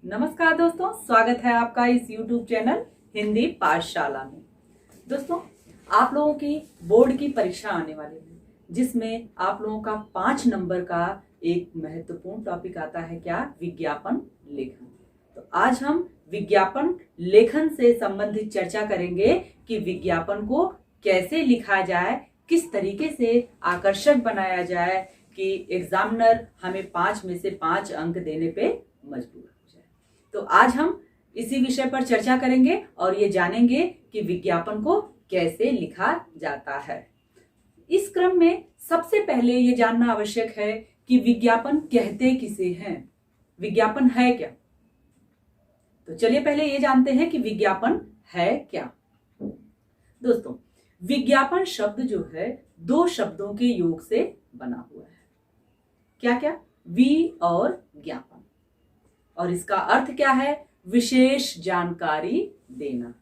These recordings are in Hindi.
नमस्कार दोस्तों, स्वागत है आपका इस YouTube चैनल हिंदी पाठशाला में। दोस्तों, आप लोगों की बोर्ड की परीक्षा आने वाली है, जिसमें आप लोगों का 5 नंबर का एक महत्वपूर्ण टॉपिक आता है। क्या? विज्ञापन लेखन। तो आज हम विज्ञापन लेखन से संबंधित चर्चा करेंगे कि विज्ञापन को कैसे लिखा जाए, किस तरीके से आकर्षक बनाया जाए कि एग्जामिनर हमें 5 में से 5 अंक देने पे मजबूर हो जाए। तो आज हम इसी विषय पर चर्चा करेंगे और ये जानेंगे कि विज्ञापन को कैसे लिखा जाता है। इस क्रम में सबसे पहले ये जानना आवश्यक है कि विज्ञापन कहते किसे हैं, विज्ञापन है क्या। तो चलिए पहले ये जानते हैं कि विज्ञापन है क्या। दोस्तों, विज्ञापन शब्द जो है 2 शब्दों के योग से बना हुआ है। क्या क्या? वि और ज्ञापन। और इसका अर्थ क्या है? विशेष जानकारी देना।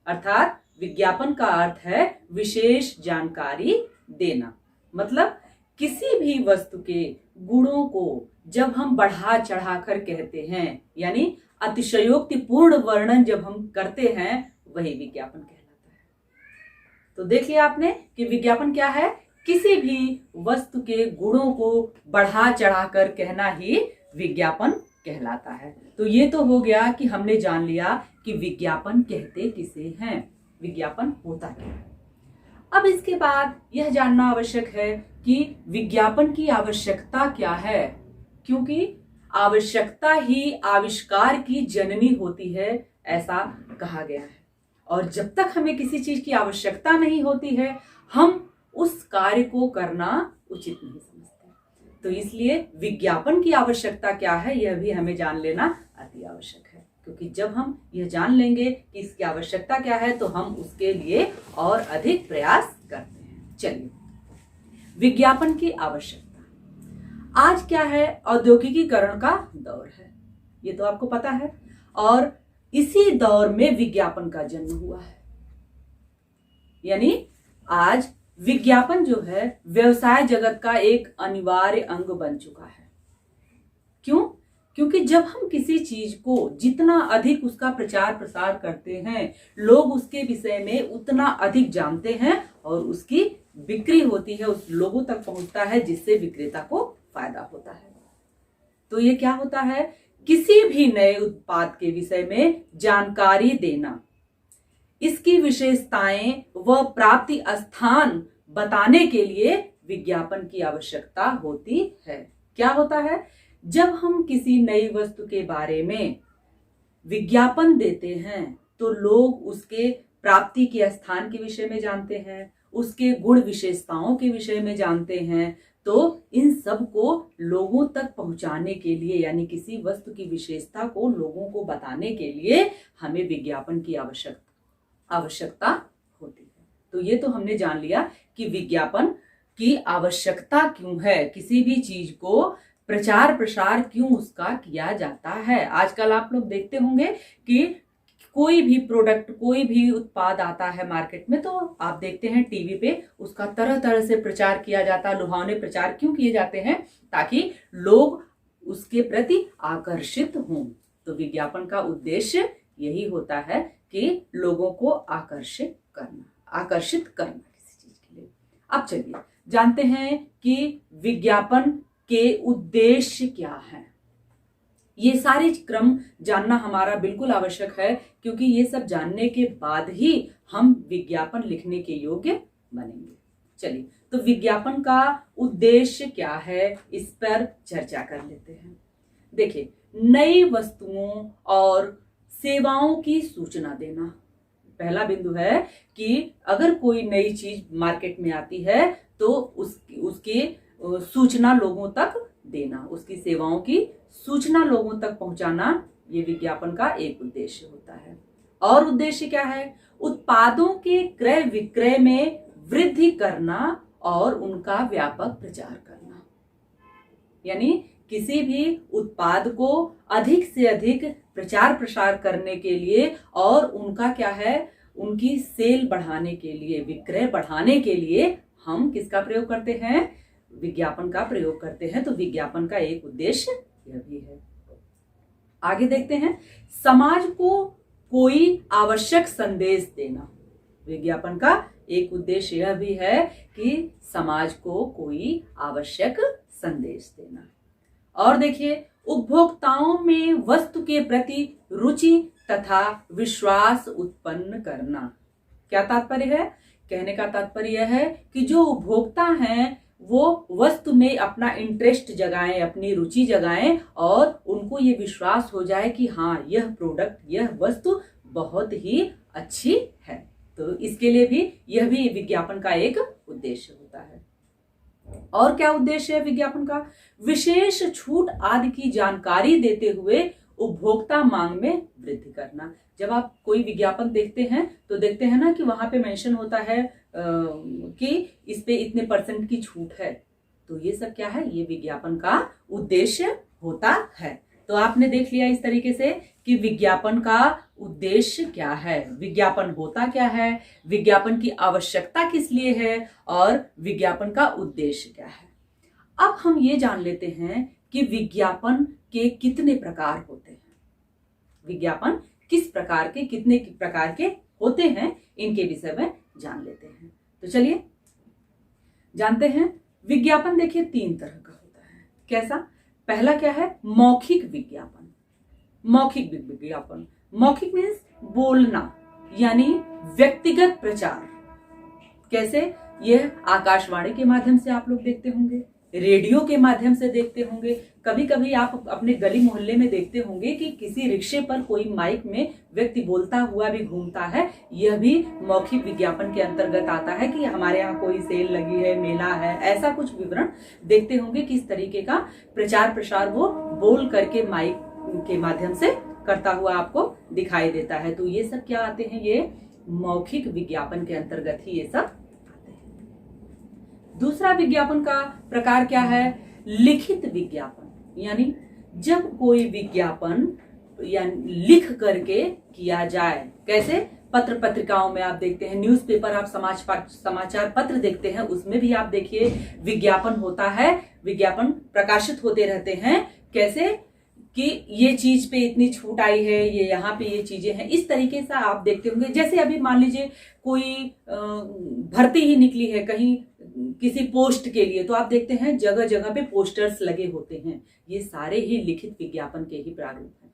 अर्थात विज्ञापन का अर्थ है विशेष जानकारी देना। मतलब किसी भी वस्तु के गुणों को जब हम बढ़ा चढ़ाकर कहते हैं, यानी अतिशयोक्तिपूर्ण वर्णन जब हम करते हैं, वही विज्ञापन कहलाता है। तो देखिए आपने कि विज्ञापन क्या है? किसी भी वस्तु के गुणों को बढ़ा चढ़ाकर कहना ही विज्ञापन कहलाता है। तो ये तो हो गया कि हमने जान लिया कि विज्ञापन कहते किसे हैं, विज्ञापन होता क्या है। अब इसके बाद यह जानना आवश्यक है कि विज्ञापन की आवश्यकता क्या है, क्योंकि आवश्यकता ही आविष्कार की जननी होती है, ऐसा कहा गया है। और जब तक हमें किसी चीज की आवश्यकता नहीं होती है, हम उस कार्य को करना उचित नहीं समझते। तो इसलिए विज्ञापन की आवश्यकता क्या है, यह भी हमें जान लेना अति आवश्यक है। क्योंकि जब हम यह जान लेंगे कि इसकी आवश्यकता क्या है, तो हम उसके लिए और अधिक प्रयास करते हैं। चलिए, विज्ञापन की आवश्यकता। आज क्या है? औद्योगिकीकरण का दौर है, ये तो आपको पता है। और इसी दौर में विज्ञापन का जन्म हुआ है। यानी आज विज्ञापन जो है व्यवसाय जगत का एक अनिवार्य अंग बन चुका है। क्यों? क्योंकि जब हम किसी चीज को जितना अधिक उसका प्रचार प्रसार करते हैं, लोग उसके विषय में उतना अधिक जानते हैं और उसकी बिक्री होती है, उस लोगों तक पहुंचता है, जिससे विक्रेता को फायदा होता है। तो ये क्या होता है? किसी भी नए उत्पाद के विषय में जानकारी देना, इसकी विशेषताएं व प्राप्ति स्थान बताने के लिए विज्ञापन की आवश्यकता होती है। क्या होता है? जब हम किसी नई वस्तु के बारे में विज्ञापन देते हैं, तो लोग उसके प्राप्ति के स्थान के विषय में जानते हैं, उसके गुण विशेषताओं के विषय में जानते हैं। तो इन सब को लोगों तक पहुंचाने के लिए, यानी किसी वस्तु की विशेषता को लोगों को बताने के लिए हमें विज्ञापन की आवश्यकता होती है। तो ये तो हमने जान लिया कि विज्ञापन की आवश्यकता क्यों है, किसी भी चीज को प्रचार प्रसार क्यों उसका किया जाता है। आजकल आप लोग देखते होंगे कि कोई भी प्रोडक्ट, कोई भी उत्पाद आता है मार्केट में, तो आप देखते हैं टीवी पे उसका तरह तरह से प्रचार किया जाता है। लुभावने प्रचार क्यों किए जाते हैं? ताकि लोग उसके प्रति आकर्षित हों। तो विज्ञापन का उद्देश्य यही होता है कि लोगों को आकर्षित करना किसी चीज के लिए। अब चलिए जानते हैं कि विज्ञापन के उद्देश्य क्या है। ये सारे क्रम जानना हमारा बिल्कुल आवश्यक है, क्योंकि ये सब जानने के बाद ही हम विज्ञापन लिखने के योग्य बनेंगे। चलिए, तो विज्ञापन का उद्देश्य क्या है, इस पर चर्चा कर लेते हैं। देखिए, नई वस्तुओं और सेवाओं की सूचना देना पहला बिंदु है कि अगर कोई नई चीज मार्केट में आती है, तो उसकी सूचना लोगों तक देना, उसकी सेवाओं की सूचना लोगों तक पहुंचाना, ये विज्ञापन का एक उद्देश्य होता है। और उद्देश्य क्या है? उत्पादों के क्रय विक्रय में वृद्धि करना और उनका व्यापक प्रचार करना। यानी किसी भी उत्पाद को अधिक से अधिक प्रचार प्रसार करने के लिए और उनका क्या है, उनकी सेल बढ़ाने के लिए, विक्रय बढ़ाने के लिए हम किसका प्रयोग करते हैं? विज्ञापन का प्रयोग करते हैं। तो विज्ञापन का एक उद्देश्य यह भी है। आगे देखते हैं, समाज को कोई आवश्यक संदेश देना। विज्ञापन का एक उद्देश्य यह भी है कि समाज को कोई आवश्यक संदेश देना। और देखिए, उपभोक्ताओं में वस्तु के प्रति रुचि तथा विश्वास उत्पन्न करना। क्या तात्पर्य है? कहने का तात्पर्य यह है कि जो उपभोक्ता हैं वो वस्तु में अपना इंटरेस्ट जगाएं, अपनी रुचि जगाएं और उनको ये विश्वास हो जाए कि हाँ, यह प्रोडक्ट, यह वस्तु बहुत ही अच्छी है। तो इसके लिए भी यह भी विज्ञापन का एक उद्देश्य होता है। और क्या उद्देश्य है विज्ञापन का? विशेष छूट आदि की जानकारी देते हुए उपभोक्ता मांग में वृद्धि करना। जब आप कोई विज्ञापन देखते हैं तो देखते हैं ना कि वहां पे मेंशन होता है कि इस पे इतने % की छूट है। तो ये सब क्या है? ये विज्ञापन का उद्देश्य होता है। तो आपने देख लिया इस तरीके से कि विज्ञापन का उद्देश्य क्या है, विज्ञापन होता क्या है, विज्ञापन की आवश्यकता किस लिए है और विज्ञापन का उद्देश्य क्या है। अब हम ये जान लेते हैं कि विज्ञापन के कितने प्रकार होते हैं, विज्ञापन किस प्रकार के, कितने प्रकार के होते हैं, इनके विषय में जान लेते हैं। तो चलिए जानते हैं। विज्ञापन देखिए 3 तरह का होता है। कैसा? पहला क्या है? मौखिक विज्ञापन। मौखिक विज्ञापन, मौखिक मीन्स बोलना, यानी व्यक्तिगत प्रचार। कैसे? यह आकाशवाणी के माध्यम से आप लोग देखते होंगे, रेडियो के माध्यम से देखते होंगे, कभी कभी आप अपने गली मोहल्ले में देखते होंगे कि किसी रिक्शे पर कोई माइक में व्यक्ति बोलता हुआ भी घूमता है। यह भी मौखिक विज्ञापन के अंतर्गत आता है कि हमारे यहाँ कोई सेल लगी है, मेला है, ऐसा कुछ विवरण देखते होंगे। किस तरीके का प्रचार प्रसार वो बोल करके माइक के माध्यम से करता हुआ आपको दिखाई देता है। तो ये सब क्या आते हैं? ये मौखिक विज्ञापन के अंतर्गत ही ये सब आते हैं। दूसरा विज्ञापन का प्रकार क्या है? लिखित विज्ञापन, यानी जब कोई विज्ञापन या लिख करके किया जाए। कैसे? पत्र पत्रिकाओं में आप देखते हैं, न्यूज़पेपर, आप समाचार पत्र देखते हैं, उसमें भी आप देखिए विज्ञापन होता है, विज्ञापन प्रकाशित होते रहते हैं। कैसे? कि ये चीज पे इतनी छूट आई है, ये यहाँ पे ये चीजें हैं, इस तरीके से आप देखते होंगे। जैसे अभी मान लीजिए कोई भर्ती ही निकली है कहीं किसी पोस्ट के लिए, तो आप देखते हैं जगह जगह पे पोस्टर्स लगे होते हैं। ये सारे ही लिखित विज्ञापन के ही प्रारूप हैं।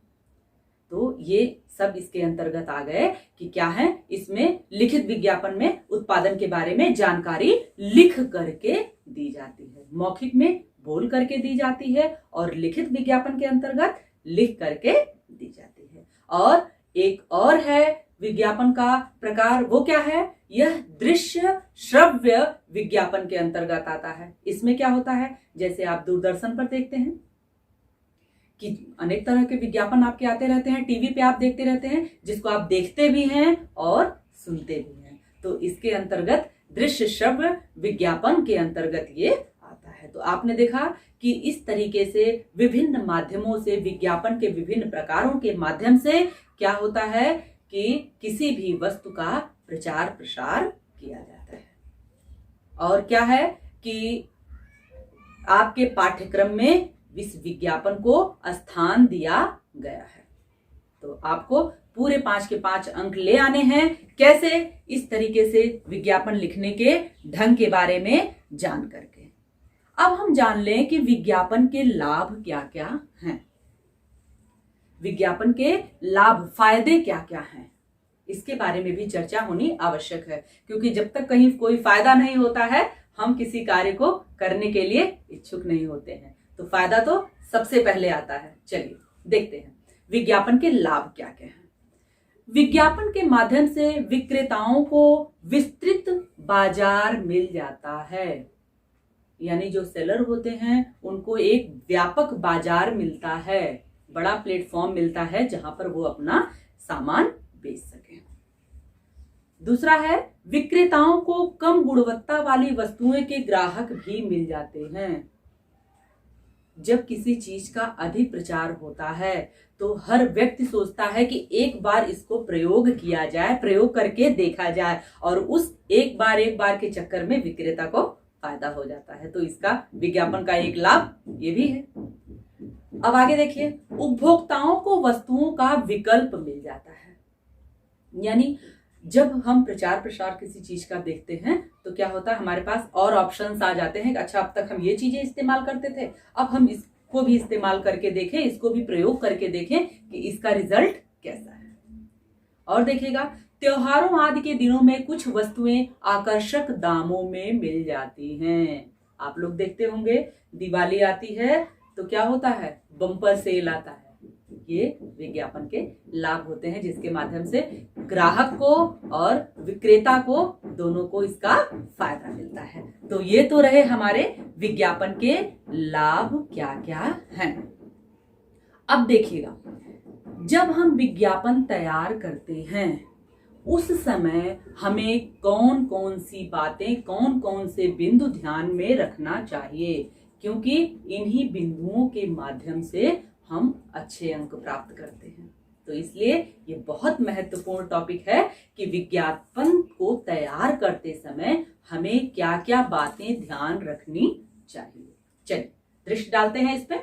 तो ये सब इसके अंतर्गत आ गए कि क्या है, इसमें लिखित विज्ञापन में उत्पादन के बारे में जानकारी लिख करके दी जाती है। मौखिक में बोल करके दी जाती है और लिखित विज्ञापन के अंतर्गत लिख करके दी जाती है। और एक और है विज्ञापन का प्रकार, वो क्या है? यह दृश्य श्रव्य विज्ञापन के अंतर्गत आता है। इसमें क्या होता है? जैसे आप दूरदर्शन पर देखते हैं कि अनेक तरह के विज्ञापन आपके आते रहते हैं, टीवी पे आप देखते रहते हैं, जिसको आप देखते भी हैं और सुनते भी हैं। तो इसके अंतर्गत दृश्य श्रव्य विज्ञापन के अंतर्गत ये आता है। तो आपने देखा कि इस तरीके से विभिन्न माध्यमों से, विज्ञापन के विभिन्न प्रकारों के माध्यम से क्या होता है कि किसी भी वस्तु का प्रचार प्रसार किया जाता है। और क्या है कि आपके पाठ्यक्रम में इस विज्ञापन को स्थान दिया गया है। तो आपको पूरे 5 के 5 अंक ले आने हैं। कैसे? इस तरीके से विज्ञापन लिखने के ढंग के बारे में जान करके। अब हम जान लें कि विज्ञापन के लाभ क्या क्या हैं, विज्ञापन के लाभ, फायदे क्या क्या हैं, इसके बारे में भी चर्चा होनी आवश्यक है। क्योंकि जब तक कहीं कोई फायदा नहीं होता है, हम किसी कार्य को करने के लिए इच्छुक नहीं होते हैं। तो फायदा तो सबसे पहले आता है। चलिए देखते हैं विज्ञापन के लाभ क्या क्या हैं। विज्ञापन के माध्यम से विक्रेताओं को विस्तृत बाजार मिल जाता है, यानी जो सेलर होते हैं उनको एक व्यापक बाजार मिलता है, बड़ा प्लेटफॉर्म मिलता है जहां पर वो अपना सामान बेच सके। दूसरा है, विक्रेताओं को कम गुणवत्ता वाली वस्तुएं के ग्राहक भी मिल जाते हैं। जब किसी चीज का अधिक प्रचार होता है तो हर व्यक्ति सोचता है कि एक बार इसको प्रयोग किया जाए, प्रयोग करके देखा जाए, और उस एक बार के चक्कर में विक्रेता को फायदा हो जाता है। तो इसका विज्ञापन का एक लाभ ये भी है। अब आगे देखिए, उपभोक्ताओं को वस्तुओं का विकल्प मिल जाता है। यानी जब हम प्रचार प्रसार किसी चीज का देखते हैं तो क्या होता है, हमारे पास और ऑप्शंस आ जाते हैं कि अच्छा अब तक हम ये चीजें इस्तेमाल करते थे, अब हम इसको भी इस्तेमाल करके देखें, इसको भी प्रयोग करके देखें कि इसका रिजल्ट कैसा है। और देखिएगा, त्योहारों आदि के दिनों में कुछ वस्तुएं आकर्षक दामों में मिल जाती हैं। आप लोग देखते होंगे, दिवाली आती है तो क्या होता है, बम्पर सेल आता है। ये विज्ञापन के लाभ होते हैं जिसके माध्यम से ग्राहक को और विक्रेता को दोनों को इसका फायदा मिलता है। तो ये तो रहे हमारे विज्ञापन के लाभ क्या क्या हैं। अब देखिएगा, जब हम विज्ञापन तैयार करते हैं उस समय हमें कौन कौन सी बातें, कौन कौन से बिंदु ध्यान में रखना चाहिए, क्योंकि इन्हीं बिंदुओं के माध्यम से हम अच्छे अंक प्राप्त करते हैं। तो इसलिए ये बहुत महत्वपूर्ण टॉपिक है कि विज्ञापन को तैयार करते समय हमें क्या क्या बातें ध्यान रखनी चाहिए। चलिए दृष्टि डालते हैं इस पे।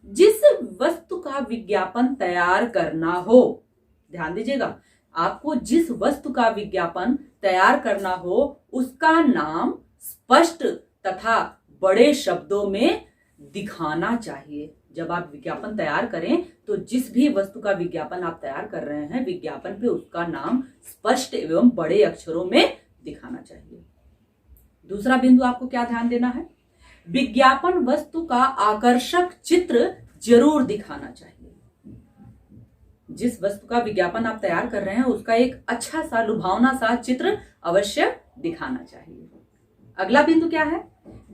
जिस वस्तु का विज्ञापन तैयार करना हो, ध्यान दीजिएगा, आपको जिस वस्तु का विज्ञापन तैयार करना हो उसका नाम स्पष्ट तथा बड़े शब्दों में दिखाना चाहिए। जब आप विज्ञापन तैयार करें तो जिस भी वस्तु का विज्ञापन आप तैयार कर रहे हैं, विज्ञापन पे उसका नाम स्पष्ट एवं बड़े अक्षरों में दिखाना चाहिए। दूसरा बिंदु आपको क्या ध्यान देना है, विज्ञापन वस्तु का आकर्षक चित्र जरूर दिखाना चाहिए। जिस वस्तु का विज्ञापन आप तैयार कर रहे हैं उसका एक अच्छा सा लुभावना सा चित्र अवश्य दिखाना चाहिए। अगला बिंदु क्या है,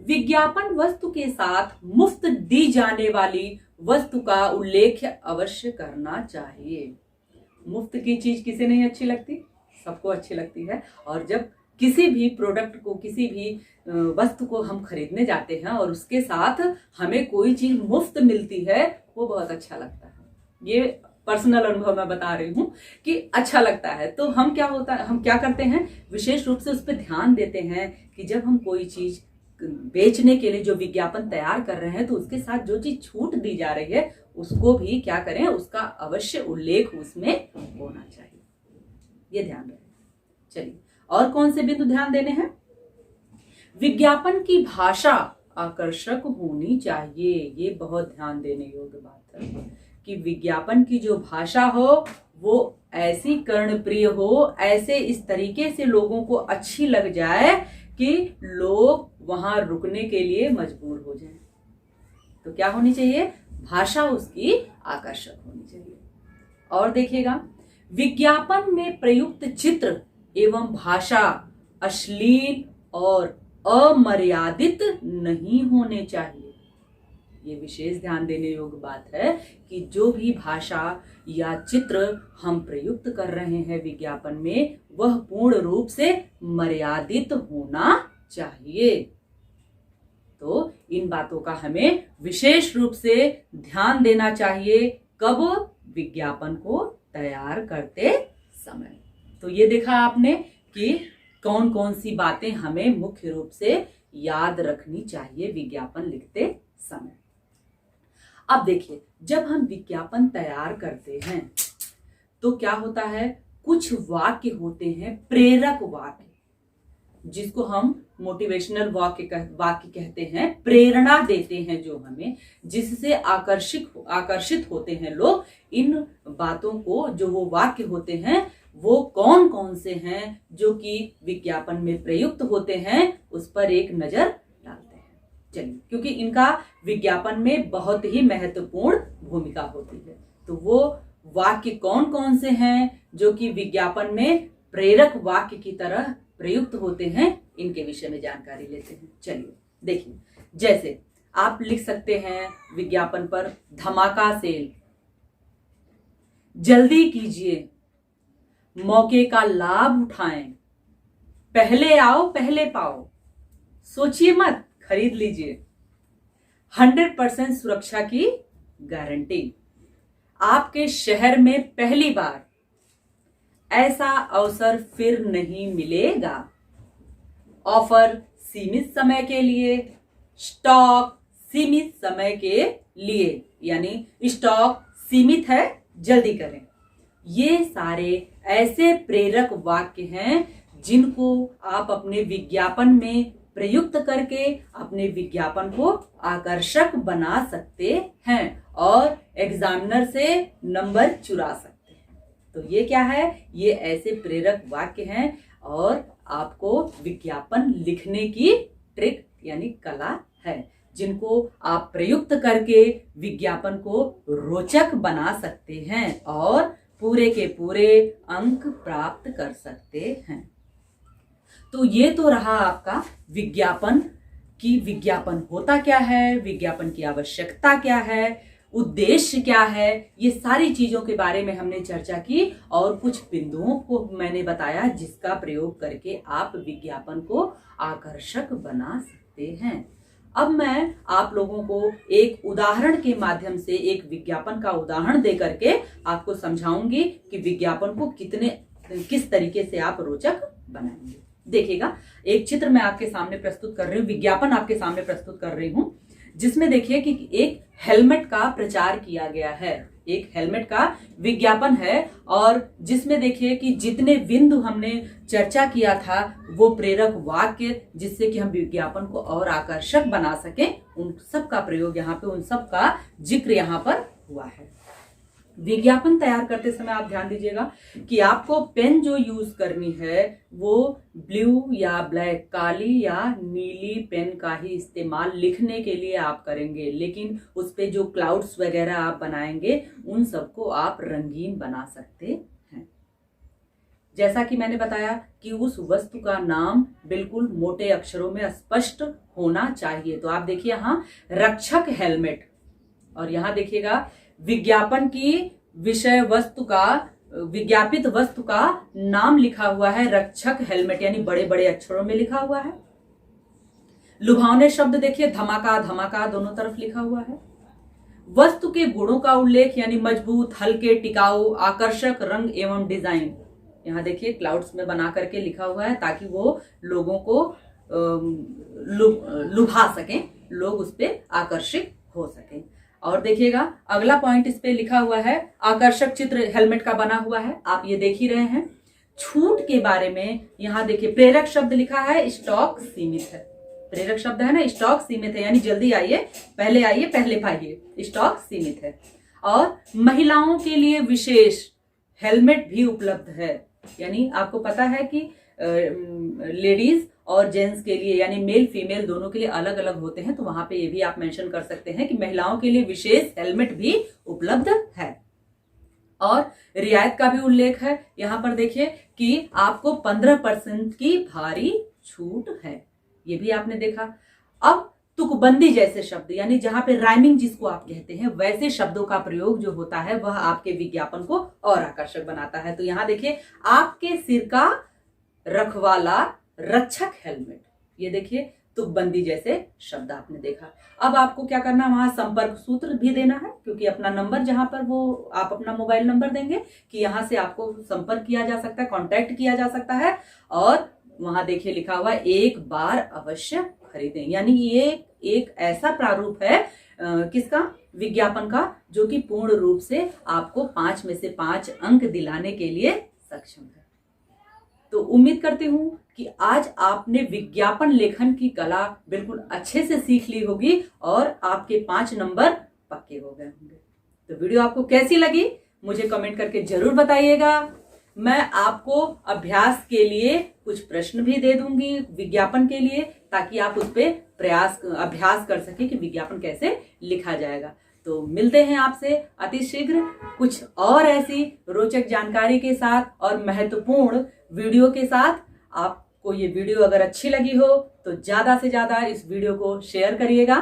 विज्ञापन वस्तु के साथ मुफ्त दी जाने वाली वस्तु का उल्लेख अवश्य करना चाहिए। मुफ्त की चीज किसे नहीं अच्छी लगती, सबको अच्छी लगती है। और जब किसी भी प्रोडक्ट को, किसी भी वस्तु को हम खरीदने जाते हैं और उसके साथ हमें कोई चीज मुफ्त मिलती है, वो बहुत अच्छा लगता है। ये पर्सनल अनुभव मैं बता रही हूँ कि अच्छा लगता है। तो हम क्या करते हैं, विशेष रूप से उस पर ध्यान देते हैं कि जब हम कोई चीज बेचने के लिए जो विज्ञापन तैयार कर रहे हैं तो उसके साथ जो चीज छूट दी जा रही है उसको भी क्या करें, उसका अवश्य उल्लेख उसमें होना चाहिए। ये ध्यान रखें। चलिए और कौन से बिंदु ध्यान देने हैं, विज्ञापन की भाषा आकर्षक होनी चाहिए। ये बहुत ध्यान देने योग्य बात है कि विज्ञापन की जो भाषा हो वो ऐसी कर्णप्रिय हो, ऐसे इस तरीके से लोगों को अच्छी लग जाए कि लोग वहां रुकने के लिए मजबूर हो जाएं। तो क्या होनी चाहिए, भाषा उसकी आकर्षक होनी चाहिए। और देखिएगा, विज्ञापन में प्रयुक्त चित्र एवं भाषा अश्लील और अमर्यादित नहीं होने चाहिए। ये विशेष ध्यान देने योग्य बात है कि जो भी भाषा या चित्र हम प्रयुक्त कर रहे हैं विज्ञापन में, वह पूर्ण रूप से मर्यादित होना चाहिए। तो इन बातों का हमें विशेष रूप से ध्यान देना चाहिए, कब, विज्ञापन को तैयार करते समय। तो ये देखा आपने कि कौन कौन सी बातें हमें मुख्य रूप से याद रखनी चाहिए विज्ञापन लिखते समय। अब देखिए, जब हम विज्ञापन तैयार करते हैं तो क्या होता है, कुछ वाक्य होते हैं प्रेरक वाक्य, जिसको हम मोटिवेशनल वाक्य कहते हैं, प्रेरणा देते हैं जो हमें, जिससे आकर्षित होते हैं लोग। इन बातों को, जो वो वाक्य होते हैं, वो कौन कौन से हैं जो कि विज्ञापन में प्रयुक्त होते हैं, उस पर एक नजर डालते हैं। चलिए, क्योंकि इनका विज्ञापन में बहुत ही महत्वपूर्ण भूमिका होती है। तो वो वाक्य कौन कौन से हैं जो कि विज्ञापन में प्रेरक वाक्य की तरह प्रयुक्त होते हैं, इनके विषय में जानकारी लेते हैं। चलिए देखिए, जैसे आप लिख सकते हैं विज्ञापन पर, धमाका सेल, जल्दी कीजिए, मौके का लाभ उठाएं, पहले आओ पहले पाओ, सोचिए मत खरीद लीजिए, 100% सुरक्षा की गारंटी, आपके शहर में पहली बार, ऐसा अवसर फिर नहीं मिलेगा, ऑफर सीमित समय के लिए, स्टॉक सीमित समय के लिए, यानी स्टॉक सीमित है, जल्दी करें। ये सारे ऐसे प्रेरक वाक्य हैं जिनको आप अपने विज्ञापन में प्रयुक्त करके अपने विज्ञापन को आकर्षक बना सकते हैं और एग्जामिनर से नंबर चुरा सकते हैं। तो ये क्या है? ये ऐसे प्रेरक वाक्य हैं और आपको विज्ञापन लिखने की ट्रिक यानी कला है, जिनको आप प्रयुक्त करके विज्ञापन को रोचक बना सकते हैं और पूरे के पूरे अंक प्राप्त कर सकते हैं। तो ये तो रहा आपका विज्ञापन कि विज्ञापन होता क्या है, विज्ञापन की आवश्यकता क्या है, उद्देश्य क्या है, ये सारी चीजों के बारे में हमने चर्चा की और कुछ बिंदुओं को मैंने बताया जिसका प्रयोग करके आप विज्ञापन को आकर्षक बना सकते हैं। अब मैं आप लोगों को एक उदाहरण के माध्यम से एक विज्ञापन का उदाहरण दे करके आपको समझाऊंगी कि विज्ञापन को किस तरीके से आप रोचक बनाएंगे। देखिएगा, एक चित्र मैं आपके सामने प्रस्तुत कर रही हूँ, विज्ञापन आपके सामने प्रस्तुत कर रही हूँ, जिसमें देखिए कि एक हेलमेट का प्रचार किया गया है, एक हेलमेट का विज्ञापन है और जिसमें देखिए कि जितने बिंदु हमने चर्चा किया था वो प्रेरक वाक्य जिससे कि हम विज्ञापन को और आकर्षक बना सकें, उन सब का प्रयोग यहाँ पे, उन सब का जिक्र यहाँ पर हुआ है। विज्ञापन तैयार करते समय आप ध्यान दीजिएगा कि आपको पेन जो यूज करनी है वो ब्लू या ब्लैक, काली या नीली पेन का ही इस्तेमाल लिखने के लिए आप करेंगे, लेकिन उस पे जो क्लाउड्स वगैरह आप बनाएंगे उन सबको आप रंगीन बना सकते हैं। जैसा कि मैंने बताया कि उस वस्तु का नाम बिल्कुल मोटे अक्षरों में स्पष्ट होना चाहिए। तो आप देखिए यहाँ रक्षक हेलमेट, और यहाँ देखिएगा विज्ञापन की विषय वस्तु का, विज्ञापित वस्तु का नाम लिखा हुआ है रक्षक हेलमेट, यानी बड़े बड़े अक्षरों में लिखा हुआ है। लुभावने शब्द देखिए धमाका धमाका दोनों तरफ लिखा हुआ है। वस्तु के गुणों का उल्लेख यानी मजबूत, हल्के, टिकाऊ, आकर्षक रंग एवं डिजाइन, यहाँ देखिए क्लाउड्स में बना करके लिखा हुआ है ताकि वो लोगों को लुभा सकें, लोग उस पर आकर्षित हो सकें। और देखिएगा अगला पॉइंट इस पे लिखा हुआ है, आकर्षक चित्र हेलमेट का बना हुआ है, आप ये देख ही रहे हैं। छूट के बारे में यहाँ देखिए प्रेरक शब्द लिखा है, स्टॉक सीमित है। प्रेरक शब्द है ना, स्टॉक सीमित है यानी जल्दी आइए, पहले पाइए, स्टॉक सीमित है। और महिलाओं के लिए विशेष हेलमेट भी उपलब्ध है, यानी आपको पता है कि लेडीज और जेंट्स के लिए यानी मेल फीमेल दोनों के लिए अलग अलग होते हैं, तो वहां पे ये भी आप मेंशन कर सकते हैं कि महिलाओं के लिए विशेष हेलमेट भी उपलब्ध है। और रियायत का भी उल्लेख है, यहाँ पर देखिए कि आपको 15% की भारी छूट है, ये भी आपने देखा। अब तुकबंदी जैसे शब्द यानी जहां पे राइमिंग जिसको आप कहते हैं वैसे शब्दों का प्रयोग जो होता है वह आपके विज्ञापन को और आकर्षक बनाता है। तो यहाँ देखिए आपके सिर का रखवाला रक्षक हेलमेट, ये देखिए तुकबंदी जैसे शब्द आपने देखा। अब आपको क्या करना, वहां संपर्क सूत्र भी देना है, क्योंकि अपना नंबर जहां पर वो आप अपना मोबाइल नंबर देंगे कि यहां से आपको संपर्क किया जा सकता है, कांटेक्ट किया जा सकता है। और वहां देखिए लिखा हुआ है एक बार अवश्य खरीदें, यानी ये एक ऐसा प्रारूप है किसका, विज्ञापन का, जो कि पूर्ण रूप से आपको 5 में से 5 अंक दिलाने के लिए सक्षम है। तो उम्मीद करती हूं कि आज आपने विज्ञापन लेखन की कला बिल्कुल अच्छे से सीख ली होगी और आपके 5 नंबर पक्के हो गए होंगे। तो वीडियो आपको कैसी लगी मुझे कमेंट करके जरूर बताइएगा। मैं आपको अभ्यास के लिए कुछ प्रश्न भी दे दूंगी विज्ञापन के लिए, ताकि आप उस पर अभ्यास कर सके कि विज्ञापन कैसे लिखा जाएगा। तो मिलते हैं आपसे अतिशीघ्र कुछ और ऐसी रोचक जानकारी के साथ और महत्वपूर्ण वीडियो के साथ। आपको ये वीडियो अगर अच्छी लगी हो तो ज्यादा से ज्यादा इस वीडियो को शेयर करिएगा।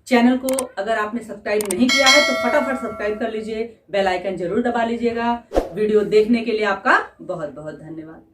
चैनल को अगर आपने सब्सक्राइब नहीं किया है तो फटाफट सब्सक्राइब कर लीजिए, बेल आइकन जरूर दबा लीजिएगा। वीडियो देखने के लिए आपका बहुत बहुत धन्यवाद।